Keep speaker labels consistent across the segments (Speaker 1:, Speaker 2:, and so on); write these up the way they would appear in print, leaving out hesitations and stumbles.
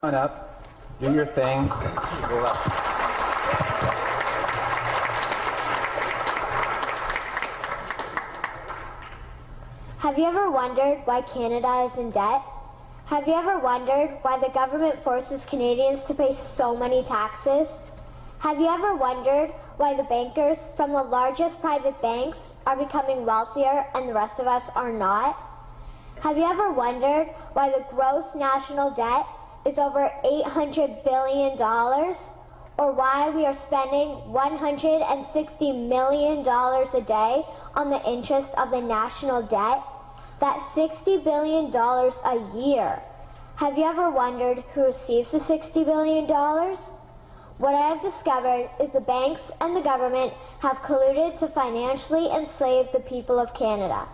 Speaker 1: on up, do your thing.
Speaker 2: Have you ever wondered why Canada is in debt? Have you ever wondered why the government forces Canadians to pay so many taxes? Have you ever wondered why the bankers from the largest private banks are becoming wealthier and the rest of us are not? Have you ever wondered why the gross national debt is over $800 billion? Or why we are spending $160 million a day on the interest of the national debt? That's $60 billion a year. Have you ever wondered who receives the $60 billion? What I have discovered is the banks and the government have colluded to financially enslave the people of Canada.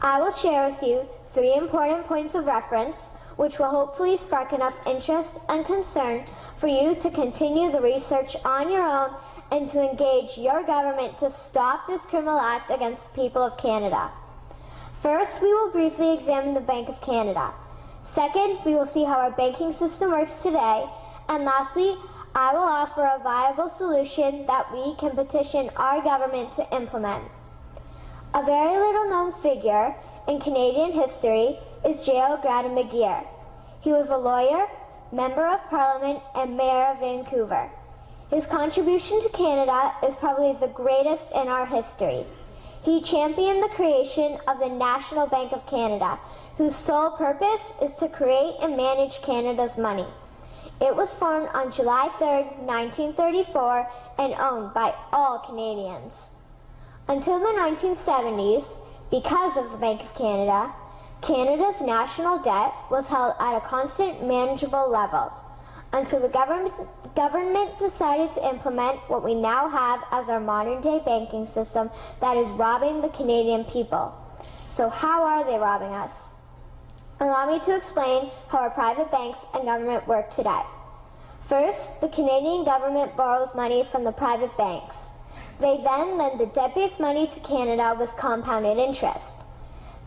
Speaker 2: I will share with you 3 important points of reference which will hopefully spark enough interest and concern for you to continue the research on your own and to engage your government to stop this criminal act against the people of Canada. First, we will briefly examine the Bank of Canada. Second, we will see how our banking system works today. And lastly, I will offer a viable solution that we can petition our government to implement. A very little known figure in Canadian history is J.O. McGeer. He was a lawyer, Member of Parliament, and Mayor of Vancouver. His contribution to Canada is probably the greatest in our history. He championed the creation of the National Bank of Canada, whose sole purpose is to create and manage Canada's money. It was formed on July 3, 1934, and owned by all Canadians. Until the 1970s, because of the Bank of Canada, Canada's national debt was held at a constant, manageable level, until the government decided to implement what we now have as our modern-day banking system that is robbing the Canadian people. So how are they robbing us? Allow me to explain how our private banks and government work today. First, the Canadian government borrows money from the private banks. They then lend the debt-based money to Canada with compounded interest.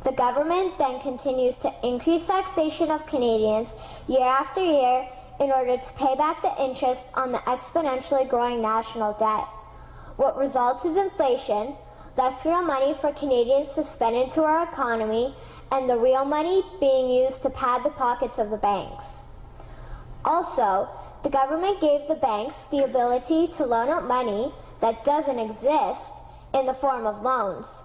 Speaker 2: The government then continues to increase taxation of Canadians year after year in order to pay back the interest on the exponentially growing national debt. What results is inflation, less real money for Canadians to spend into our economy, and the real money being used to pad the pockets of the banks. Also, the government gave the banks the ability to loan out money that doesn't exist in the form of loans.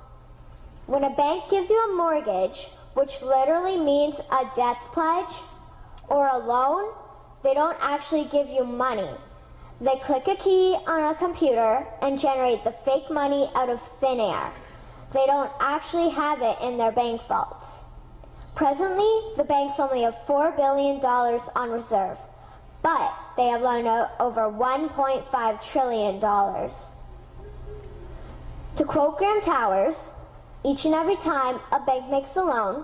Speaker 2: When a bank gives you a mortgage, which literally means a death pledge, or a loan, they don't actually give you money. They click a key on a computer and generate the fake money out of thin air. They don't actually have it in their bank vaults. Presently, the banks only have $4 billion on reserve, but they have loaned out over $1.5 trillion. To quote Graham Towers, each and every time a bank makes a loan,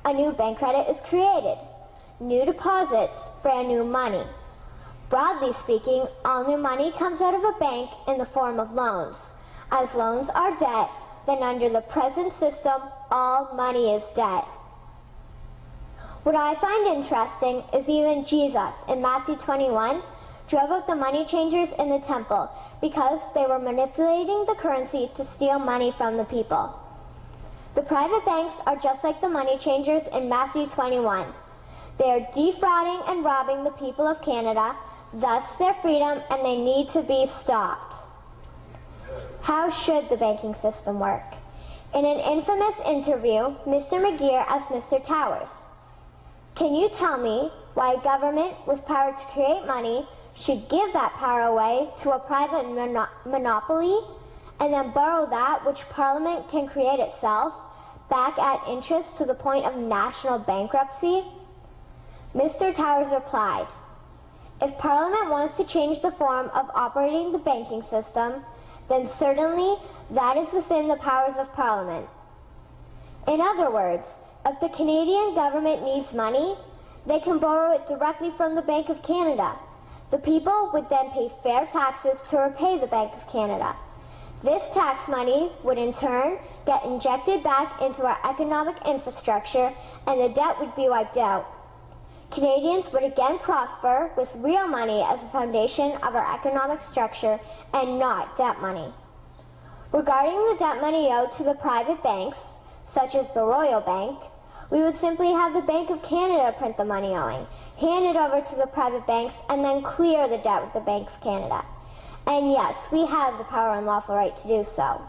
Speaker 2: a new bank credit is created. New deposits, brand new money. Broadly speaking, all new money comes out of a bank in the form of loans. As loans are debt, then under the present system, all money is debt. What I find interesting is even Jesus, in Matthew 21, drove out the money changers in the temple because they were manipulating the currency to steal money from the people. The private banks are just like the money changers in Matthew 21. They are defrauding and robbing the people of Canada, thus their freedom, and they need to be stopped. How should the banking system work? In an infamous interview, Mr. McGeer asked Mr. Towers, "Can you tell me why a government with power to create money should give that power away to a private monopoly and then borrow that which Parliament can create itself back at interest to the point of national bankruptcy?" Mr. Towers replied, "If Parliament wants to change the form of operating the banking system, then certainly that is within the powers of Parliament. In other words, if the Canadian government needs money, they can borrow it directly from the Bank of Canada. The people would then pay fair taxes to repay the Bank of Canada. This tax money would in turn get injected back into our economic infrastructure and the debt would be wiped out. Canadians would again prosper with real money as the foundation of our economic structure and not debt money. Regarding the debt money owed to the private banks, such as the Royal Bank, we would simply have the Bank of Canada print the money owing, hand it over to the private banks, and then clear the debt with the Bank of Canada. And yes, we have the power and lawful right to do so.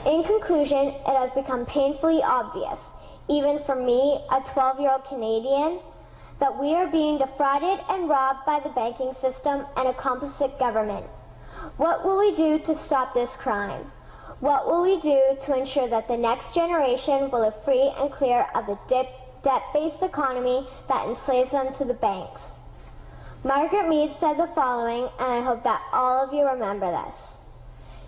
Speaker 2: In conclusion, it has become painfully obvious, even for me, a 12-year-old Canadian, that we are being defrauded and robbed by the banking system and a complicit government. What will we do to stop this crime? What will we do to ensure that the next generation will live free and clear of the debt-based economy that enslaves them to the banks? Margaret Mead said the following, and I hope that all of you remember this.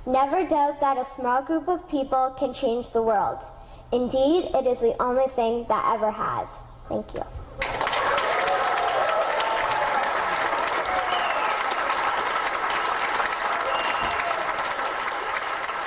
Speaker 2: Never doubt that a small group of people can change the world. Indeed, it is the only thing that ever has. Thank you.